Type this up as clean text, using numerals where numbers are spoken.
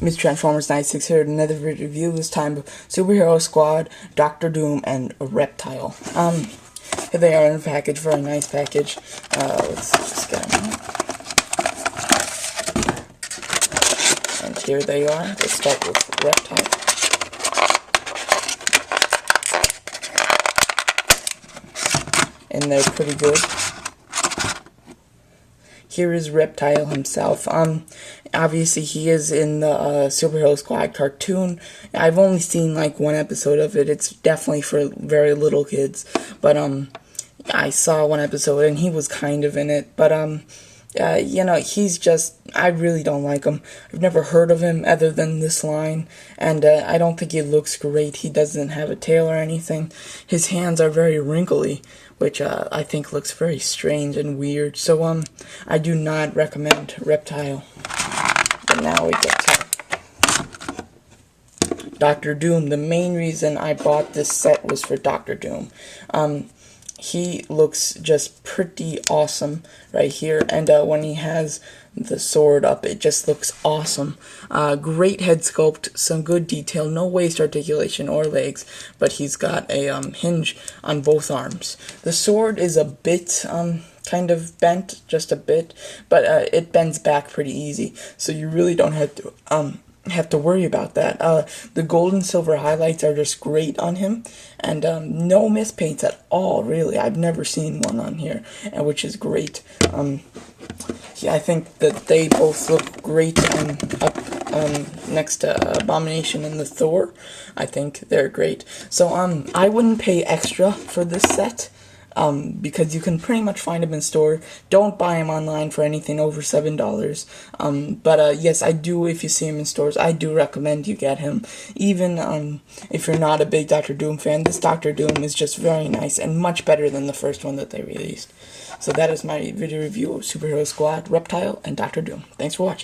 Miss Transformers 96 here with another video review, this time of Superhero Squad, Doctor Doom, and Reptile. Here they are in a package, very nice package. Let's just get them out. And here they are. Let's start with Reptile. And they're pretty good. Here is Reptile himself. Obviously he is in the Superhero Squad cartoon. I've only seen like one episode of it. It's definitely for very little kids. But I saw one episode and he was kind of in it. But you know, he's just, I really don't like him. I've never heard of him other than this line, and I don't think he looks great. He doesn't have a tail or anything. His hands are very wrinkly, which I think looks very strange and weird. So I do not recommend Reptile. But now we get to Doctor Doom. The main reason I bought this set was for Doctor Doom. He looks just pretty awesome right here, and when he has the sword up, it just looks awesome. Great head sculpt, some good detail, no waist articulation or legs, but he's got a hinge on both arms. The sword is a bit kind of bent, just a bit, but it bends back pretty easy, so you really don't have to worry about that. The gold and silver highlights are just great on him, and no mispaints at all, really. I've never seen one on here, which is great. Yeah, I think that they both look great up next to Abomination and the Thor. I think they're great. So I wouldn't pay extra for this set. Because you can pretty much find them in store. Don't buy them online for anything over $7. But yes, I do, if you see him in stores, I do recommend you get him. Even if you're not a big Doctor Doom fan, this Doctor Doom is just very nice and much better than the first one that they released. So that is my video review of Superhero Squad, Reptile, and Doctor Doom. Thanks for watching.